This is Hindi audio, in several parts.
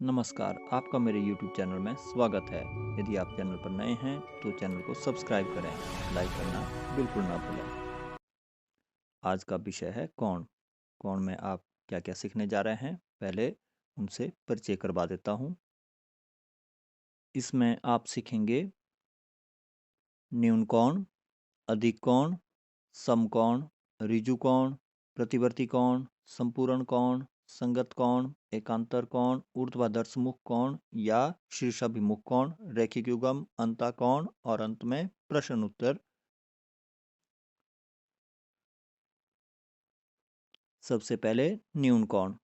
नमस्कार, आपका मेरे YouTube चैनल में स्वागत है। यदि आप चैनल पर नए हैं तो चैनल को सब्सक्राइब करें, लाइक करना बिल्कुल ना भूलें। आज का विषय है कौन। कौन में आप क्या-क्या सीखने जा रहे हैं, पहले उनसे परिचय करवा देता हूँ। इसमें आप सीखेंगे न्यून कोण, अधिक कोण, समकोण, ऋजु कोण, प्रतिवर्ती कोण, संपूर्ण कोण, संगत कोण, एकांतर कोण, ऊर्ध्वाधर कोण या शीर्षाभिमुख कोण, रैखिक युग्म, अंतःकोण और अंत में प्रश्न उत्तर। सबसे पहले न्यून कोण।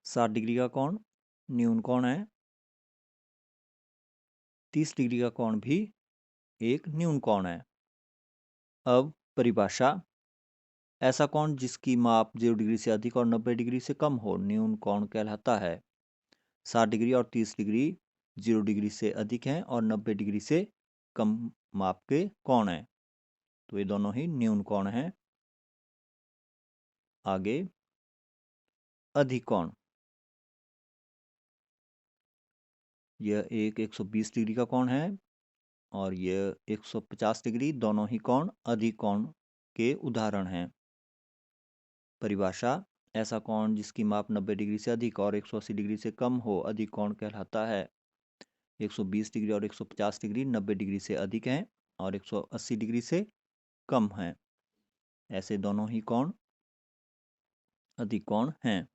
60 डिग्री का कोण न्यून कोण है। 30 डिग्री का कोण भी एक न्यून कोण है। अब परिभाषा। ऐसा कोण जिसकी माप 0 डिग्री से अधिक और 90 डिग्री से कम हो न्यून कोण कहलाता है। 60 डिग्री और 30 डिग्री 0 डिग्री से अधिक हैं और 90 डिग्री से कम माप के कोण हैं, तो ये दोनों ही न्यून कोण हैं। आगे अधिक कोण। यह एक 120 डिग्री का कोण है और यह 150 डिग्री, दोनों ही कोण अधिक कोण के उदाहरण हैं। परिभाषा। ऐसा कोण जिसकी माप 90 डिग्री से अधिक और 180 डिग्री से कम हो अधिक कोण कहलाता है। 120 डिग्री और 150 डिग्री 90 डिग्री से अधिक हैं और 180 डिग्री से कम हैं। ऐसे दोनों ही कोण अधिक कोण हैं।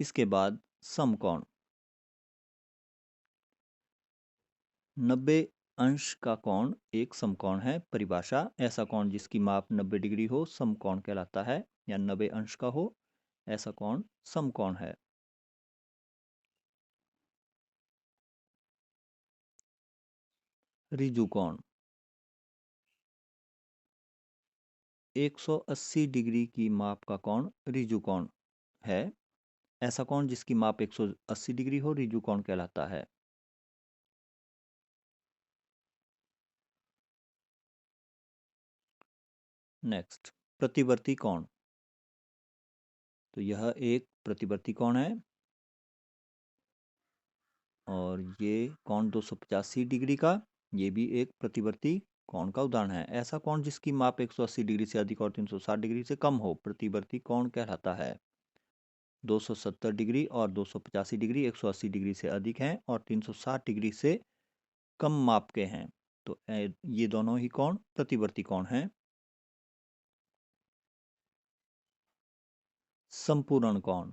इसके बाद समकोण। 90 अंश का कोण एक समकोण है। परिभाषा। ऐसा कोण जिसकी माप 90 डिग्री हो समकोण कहलाता है, या 90 अंश का हो ऐसा कोण समकोण है। ऋजु कोण। 180 डिग्री की माप का कोण ऋजु कोण है। ऐसा कोण जिसकी माप 180 डिग्री हो ऋजु कोण कहलाता है। नेक्स्ट, प्रतिवर्ती कोण। तो यह एक प्रतिवर्ती कोण है और ये कोण 285 डिग्री का, ये भी एक प्रतिवर्ती कोण का उदाहरण है। ऐसा कोण जिसकी माप 180 डिग्री से अधिक और 360 डिग्री से कम हो प्रतिवर्ती कोण कहलाता है। 270 डिग्री और 285 डिग्री 180 डिग्री से अधिक हैं और 360 डिग्री से कम माप के हैं, तो ये दोनों ही कोण प्रतिवर्ती कोण हैं। संपूर्ण कोण।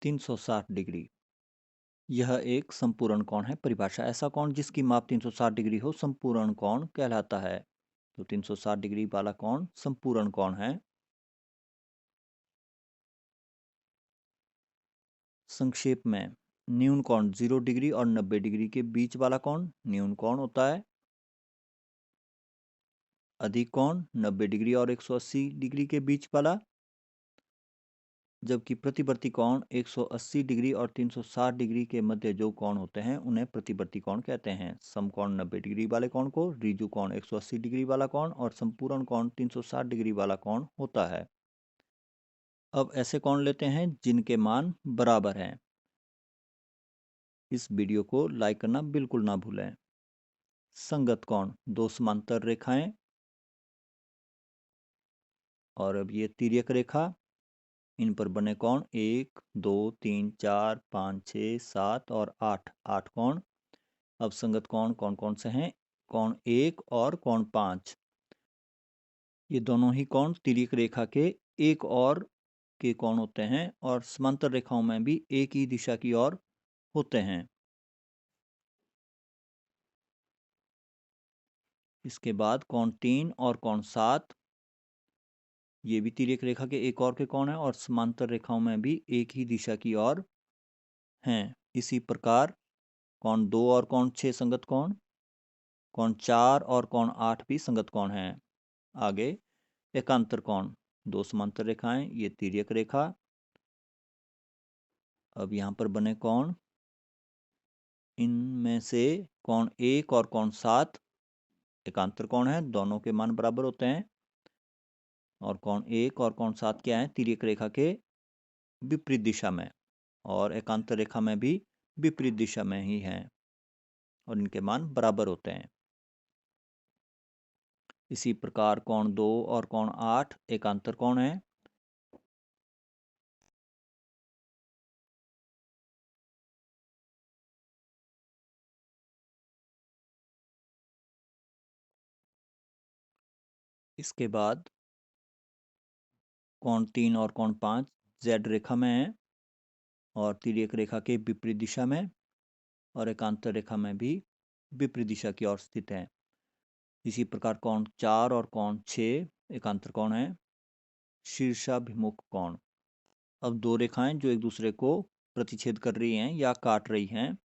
360 डिग्री। यह एक संपूर्ण कोण है। परिभाषा। ऐसा कोण जिसकी माप 360 डिग्री हो संपूर्ण कोण कहलाता है। तो 360 डिग्री वाला कोण संपूर्ण कोण है। संक्षेप में, न्यून कोण 0 डिग्री और 90 डिग्री के बीच वाला कोण न्यून कोण होता है। अधिक कोण 90 डिग्री और 180 डिग्री के बीच वाला, जबकि प्रतिवर्ती कोण 180 डिग्री और 360 डिग्री के मध्य जो कोण होते हैं उन्हें प्रतिवर्ती कोण कहते हैं। समकोण 90 डिग्री वाले कोण को ऋजु कोण 180 डिग्री वाला कोण और संपूर्ण कोण 360 डिग्री वाला कोण होता है। अब ऐसे कोण लेते हैं जिनके मान बराबर हैं। इस वीडियो को लाइक करना बिल्कुल ना भूलें। संगत कोण, दो समांतर रेखाएं और अब ये तिर्यक रेखा, इन पर बने कोण 1 2 3 4 5 6 7 और 8 8 कोण। अब संगत कोण कौन कौन से हैं? कोण 1 और कोण 5। ये दोनों ही कोण तिर्यक रेखा के एक और के कोण होते हैं और समांतर रेखाओं में भी एक ही दिशा की ओर होते हैं। इसके बाद कोण 3 और कोण 7, ये भी तिर्यक रेखा के एक और के कोण हैं और समांतर रेखाओं में भी एक ही दिशा की ओर हैं। इसी प्रकार कोण 2 और कोण 6 संगत कोण, कोण 4 और कोण 8 भी संगत कोण हैं। आगे एकांतर कोण, दो समांतर रेखाएं, ये तिर्यक रेखा। अब यहाँ पर बने कोण, इनमें से कोण 1 और कोण 7 एकांतर कोण है, दोनों के मान बराबर होते हैं। और कोण 1 और कोण 7 क्या है, तिर्यक रेखा के विपरीत दिशा में, और एकांतर रेखा में भी विपरीत दिशा में ही हैं, और इनके मान बराबर होते हैं। इसी प्रकार कोण 2 और कोण 8 एकांतर कोण है। इसके बाद कोण 3 और कोण 5 जेड रेखा में है और तिर्यक रेखा के विपरीत दिशा में, और एकांतर रेखा में भी विपरीत दिशा की ओर स्थित है। इसी प्रकार कोण 4 और कोण 6 एकांतर कोण है। शीर्षाभिमुख कोण। अब दो रेखाएं जो एक दूसरे को प्रतिच्छेद कर रही हैं या काट रही हैं,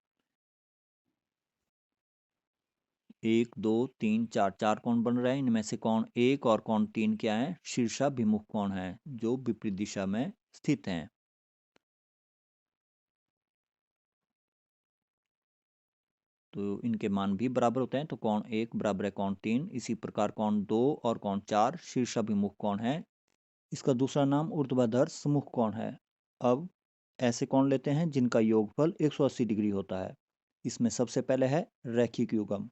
1 2 3 4 4 कोण बन रहे हैं। इनमें से कोण 1 और कोण 3 क्या है, शीर्षाभिमुख कोण है, जो विपरीत दिशा में स्थित हैं। तो इनके मान भी बराबर होते हैं। तो कोण 1 बराबर है कोण 3। इसी प्रकार कोण 2 और कोण 4 शीर्षाभिमुख कोण है। इसका दूसरा नाम ऊर्ध्वाधर सम्मुख कोण है। अब ऐसे कोण लेते हैं जिनका योगफल 180 डिग्री होता है। इसमें सबसे पहले है रैखिक युग्म।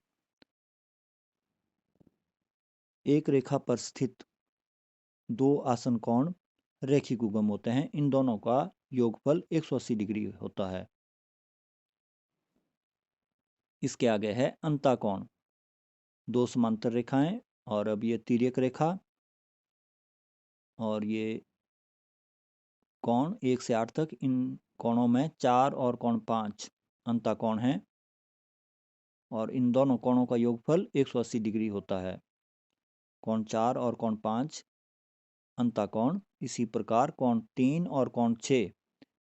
एक रेखा पर स्थित दो आसन कोण रैखिक युग्म होते हैं। इन दोनों का योगफल 180 डिग्री होता है। इसके आगे है अंतःकोण। दो समांतर रेखाएं, और अब ये तिर्यक रेखा, और ये कोण 1 से 8 तक। इन कोणों में 4 और कोण 5 अंतःकोण हैं, और इन दोनों कोणों का योगफल 180 डिग्री होता है। कोण 4 और कोण 5 अंतःकोण। इसी प्रकार कोण 3 और कोण 6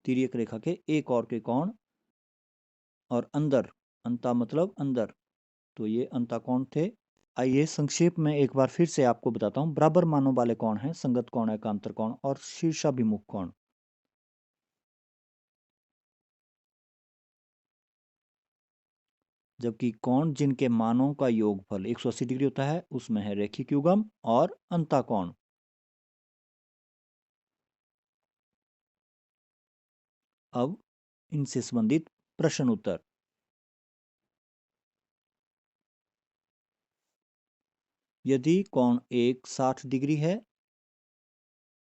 तिर्यक रेखा के एक और के कोण, और अंदर, अंता मतलब अंदर, तो ये अंतःकोण थे। आइए संक्षेप में एक बार फिर से आपको बताता हूँ। बराबर मानों वाले कोण हैं संगत कोण, एकांतर कोण और शीर्षाभिमुख कोण। जबकि कोण जिनके मानों का योगफल 180 डिग्री होता है, उसमें है रैखिक युग्म और अंतःकोण। अब इनसे संबंधित प्रश्न उत्तर। यदि कोण 1 60 डिग्री है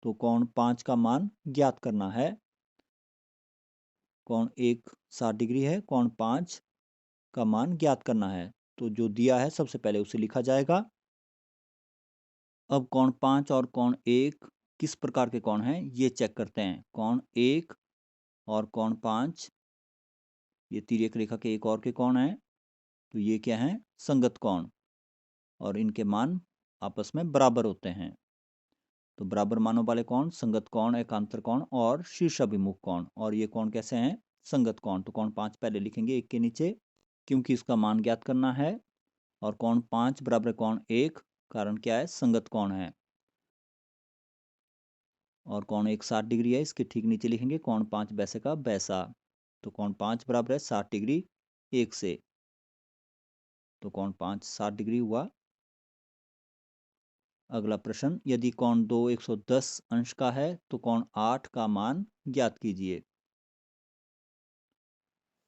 तो कोण 5 का मान ज्ञात करना है। कोण 1 60 डिग्री है, कोण 5 का मान ज्ञात करना है। तो जो दिया है सबसे पहले उसे लिखा जाएगा। अब कोण 5 और कोण 1 किस प्रकार के कोण हैं ये चेक करते हैं। कोण 1 और कोण 5 ये तिर्यक रेखा के एक और के कोण हैं। तो ये क्या है, संगत कोण, और इनके मान आपस में बराबर होते हैं। तो बराबर मानों वाले कोण संगत कोण, एकांतर कोण और शीर्षाभिमुख कोण। और ये कोण कैसे हैं, संगत कोण। तो कोण 5 पहले लिखेंगे एक के नीचे, क्योंकि इसका मान ज्ञात करना है। और कोण 5 बराबर कोण 1, कारण क्या है, संगत कोण है। और कोण 1 60 डिग्री है, इसके ठीक नीचे लिखेंगे कोण 5 वैसे का वैसा। तो कोण 5 बराबर है 60 डिग्री 1 से। तो कोण 5 60 डिग्री हुआ। अगला प्रश्न, यदि कोण 2 110 अंश का है तो कोण 8 का मान ज्ञात कीजिए।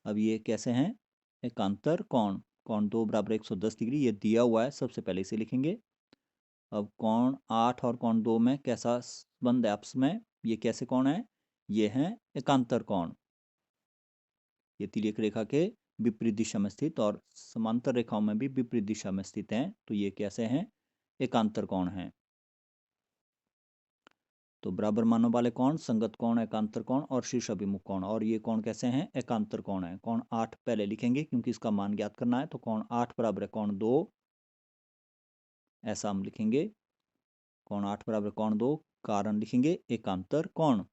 अब ये कैसे हैं, एकांतर कोण। कोण 2 बराबर 110 डिग्री ये दिया हुआ है, सबसे पहले इसे लिखेंगे। अब कोण 8 और कोण 2 में कैसा संबंध है आपस में, ये कैसे कोण है, ये हैं एकांतर कोण। ये तिर्यक रेखा के विपरीत दिशा में स्थित और समांतर रेखाओं में भी विपरीत दिशा में स्थित हैं। तो ये कैसे हैं, एकांतर कोण हैं। तो बराबर मानों वाले कोण संगत कोण, एकांतर कोण और शीर्षाभिमुख कोण। और ये कोण कैसे हैं, एकांतर कोण है। कोण 8 पहले लिखेंगे क्योंकि इसका मान ज्ञात करना है। तो कोण 8 बराबर है कोण 2, ऐसा हम लिखेंगे। कोण 8 बराबर कोण 2, कारण लिखेंगे एकांतर कोण।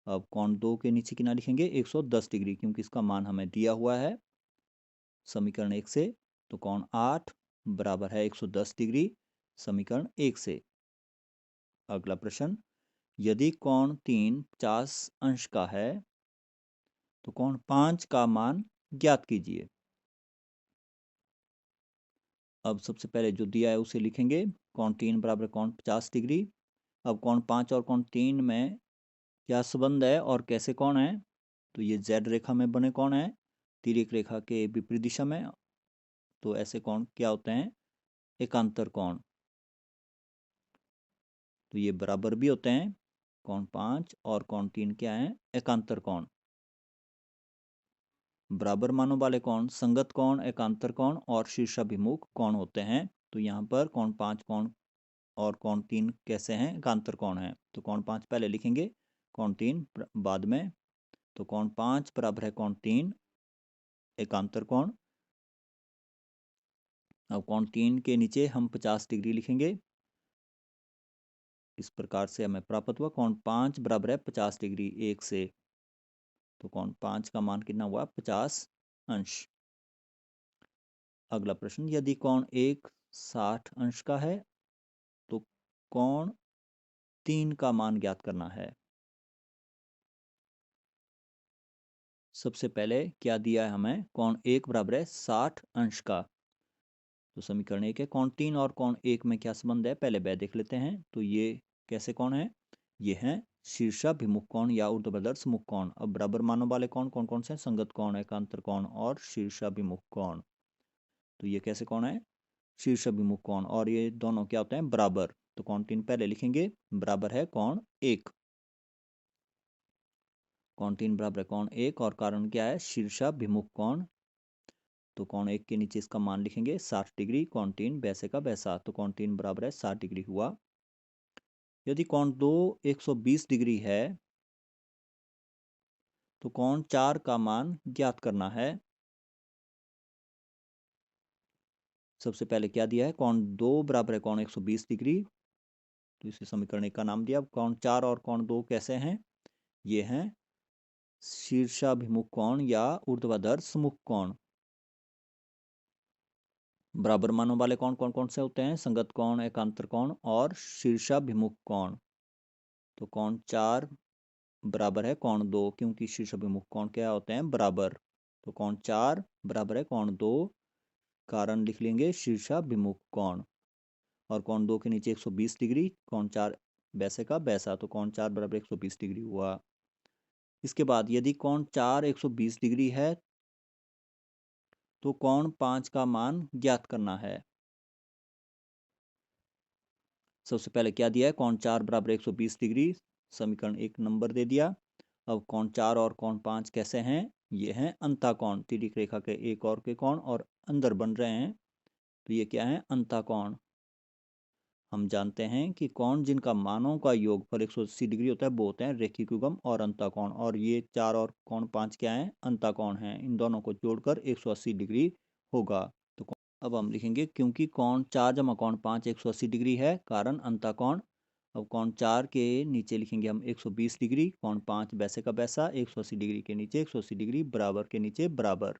अब कोण 2 के नीचे कितना लिखेंगे, 110 डिग्री, क्योंकि इसका मान हमें दिया हुआ है समीकरण 1 से। तो कोण 8 बराबर है 110 डिग्री समीकरण 1 से। अगला प्रश्न, यदि कोण 3 50 अंश का है तो कोण 5 का मान ज्ञात कीजिए। अब सबसे पहले जो दिया है उसे लिखेंगे, कोण 3 बराबर कोण 50 डिग्री। अब कोण 5 और कोण 3 में क्या संबंध है और कैसे कोण है? तो ये जेड रेखा में बने कोण है, तिर्यक रेखा के विपरीत दिशा में। तो ऐसे कोण क्या होते हैं? एकांतर कोण। तो ये बराबर भी होते हैं, कोण 5 और कोण 3 क्या है? एकांतर कोण। बराबर मानों वाले कोण संगत कोण, एकांतर कोण और शीर्षाभिमुख कोण होते हैं। तो यहाँ पर कोण 5 कोण और कोण 3 कैसे हैं? एकांतर कोण हैं। तो कोण 5 पहले लिखेंगे, कोण 3 बाद में। तो कोण 5 बराबर है कोण 3 एकांतर कोण। अब कोण 3 के नीचे हम 50 डिग्री लिखेंगे। इस प्रकार से हमें प्राप्त हुआ कोण 5 बराबर है 50 डिग्री 1 से। तो कोण 5 का मान कितना हुआ? 50 अंश। अगला प्रश्न, यदि कोण 1 60 अंश का है तो कोण 3 का मान ज्ञात करना है। सबसे पहले क्या दिया है हमें? कोण 1 बराबर है 60 अंश का। तो समीकरण 1 है। कोण 3 और कोण 1 में क्या संबंध है? पहले वह देख लेते हैं। तो ये कैसे कोण है? ये है शीर्षाभिमुख कोण या ऊर्ध्वाधर मुख कोण। अब बराबर मानों वाले कोण कौन कौन से हैं? संगत कोण, एकांतर कोण और शीर्षाभिमुख कोण। तो ये कैसे कोण है? शीर्षाभिमुख कोण। और ये दोनों क्या होते हैं? बराबर। तो कोण 3 पहले लिखेंगे, बराबर है कोण 1। कोण 3 बराबर है कोण 1 और कारण क्या है? शीर्षाभिमुख कोण। तो कोण 1 के नीचे इसका मान लिखेंगे 60 डिग्री, कोण 3 वैसे का वैसा। तो कोण 3 बराबर है 60 डिग्री हुआ। यदि कोण 2 120 डिग्री है तो कोण 4 का मान ज्ञात करना है। सबसे पहले क्या दिया है? कोण 2 बराबर है कोण 120 डिग्री। तो इसे समीकरण 1 का नाम दिया। कोण 4 और कोण 2 कैसे हैं? ये हैं शीर्षाभिमुख कोण या ऊर्ध्वाधर मुख कोण। बराबर मानों वाले कोण कौन कौन से होते हैं? संगत कोण, एकांतर कोण और शीर्षाभिमुख कोण। तो कोण 4 बराबर है कोण 2, क्योंकि शीर्षाभिमुख कोण क्या होते हैं? बराबर। तो कोण 4 बराबर है कोण 2, कारण लिख लेंगे शीर्षाभिमुख कोण। और कोण 2 के नीचे 120 डिग्री, कोण 4 वैसे का वैसा। तो कोण 4 बराबर 120 डिग्री हुआ। इसके बाद यदि कोण 4 120 डिग्री है तो कोण 5 का मान ज्ञात करना है। सबसे पहले क्या दिया है? कोण 4 बराबर 120 डिग्री, समीकरण 1 नंबर दे दिया। अब कोण 4 और कोण 5 कैसे हैं? ये हैं अंतःकोण, तिर्यक रेखा के एक और के कोण और अंदर बन रहे हैं। तो ये क्या है? अंतःकोण। हम जानते हैं कि कोण जिनका मानों का योगफल 180 डिग्री होता है वो होते हैं रेखिक युग्म और अंतःकोण। और ये 4 और कोण 5 क्या है? अंतःकोण हैं। इन दोनों को जोड़कर 180 डिग्री होगा। तो अब हम लिखेंगे, क्योंकि कोण 4 जमा कोण 5 180 डिग्री है, कारण अंतःकोण। अब कोण 4 के नीचे लिखेंगे हम 120 डिग्री, कोण 5 वैसे का वैसा, 180 डिग्री के नीचे 180 डिग्री, बराबर के नीचे बराबर।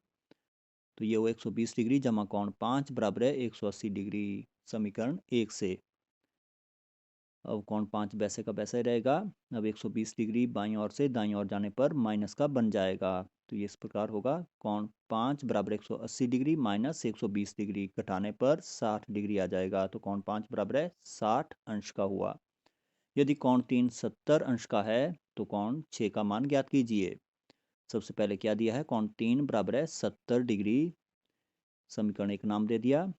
तो ये वो 120 डिग्री जमा कोण 5 बराबर है 180 डिग्री, समीकरण 1 से। अब कोण 5 वैसे का वैसा ही रहेगा। अब 120 डिग्री बाईं ओर से दाईं ओर जाने पर माइनस का बन जाएगा। तो ये इस प्रकार होगा, कोण 5 बराबर 180 डिग्री माइनस 120 डिग्री, घटाने पर 60 डिग्री आ जाएगा। तो कोण 5 बराबर है 60 अंश का हुआ। यदि कोण 3 70 अंश का है तो कोण 6 का मान ज्ञात कीजिए। सबसे पहले क्या दिया है? कोण 3 बराबर है 70 डिग्री, समीकरण 1 नाम दे दिया।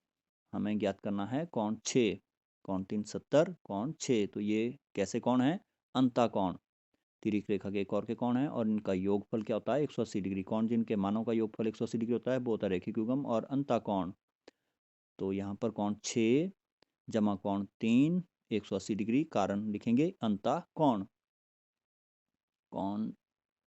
हमें ज्ञात करना है कोण 6। कोण 3 70, कोण 6। तो ये कैसे कोण है? अंतःकोण, तिर्यक रेखा के एक और के कोण है और इनका योगफल क्या होता है? 180 डिग्री। कोण जिनके मानों का योगफल 180 डिग्री होता है वो होता है रेखिक युग्म और अंतःकोण। तो यहाँ पर कोण 6 जमा कोण 3 180 डिग्री, कारण लिखेंगे अंतःकोण। कोण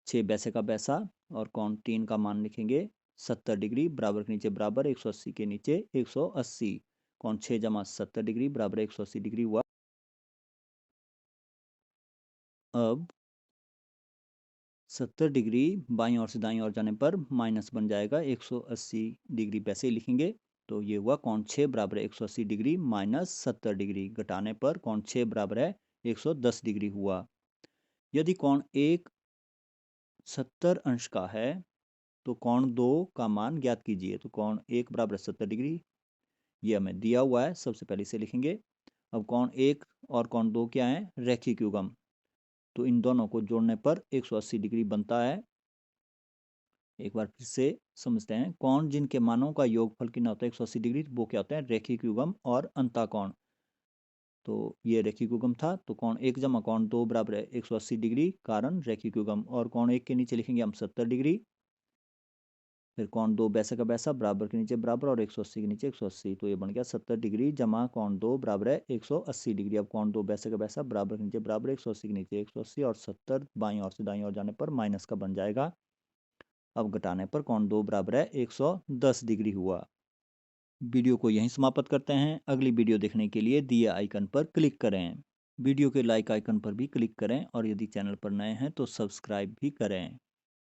6 वैसे का वैसा और कोण 3 का मान लिखेंगे 70 डिग्री, बराबर के नीचे बराबर, 180 के नीचे 180। कोण 6 जमा 70 डिग्री बराबर 180 डिग्री हुआ। अब 70 डिग्री बाईं ओर से दाईं ओर जाने पर माइनस बन जाएगा, 180 डिग्री वैसे ही लिखेंगे। तो ये हुआ कोण 6 बराबर है 180 डिग्री माइनस 70 डिग्री, घटाने पर कोण 6 बराबर है 110 डिग्री हुआ। यदि कोण 1 70 अंश का है तो कोण 2 का मान ज्ञात कीजिए। तो कोण 1 बराबर 70 डिग्री, ये हमें दिया हुआ है, सबसे पहले इसे लिखेंगे। अब कोण 1 और कोण 2 क्या है? रैखिक युग्म। तो इन दोनों को जोड़ने पर 180 डिग्री बनता है। एक बार फिर से समझते हैं। कोण जिनके मानों का योगफल कितना होता है 180 डिग्री, वो क्या होता है? रैखिक युग्म और अंतःकोण। तो ये रैखिक युग्म था, तो कोण 1 जमा कोण 2 बराबर है 180 डिग्री, कारण रैखिक युग्म। और कोण 1 के नीचे लिखेंगे हम 70 डिग्री, फिर कोण 2 वैसे का वैसा, बराबर के नीचे बराबर और 180 के नीचे 180, तो ये बन गया 70 डिग्री जमा कोण 2 बराबर है 180 डिग्री। अब कोण 2 वैसे का वैसा, बराबर के नीचे बराबर, 180 के नीचे 180 और 70 बाईं ओर से दाईं ओर जाने पर माइनस का बन जाएगा। अब घटाने पर कोण 2 बराबर है 110 डिग्री हुआ। वीडियो को यहीं समाप्त करते हैं। अगली वीडियो देखने के लिए दिए आइकन पर क्लिक करें। वीडियो के लाइक आइकन पर भी क्लिक करें और यदि चैनल पर नए हैं तो सब्सक्राइब भी करें।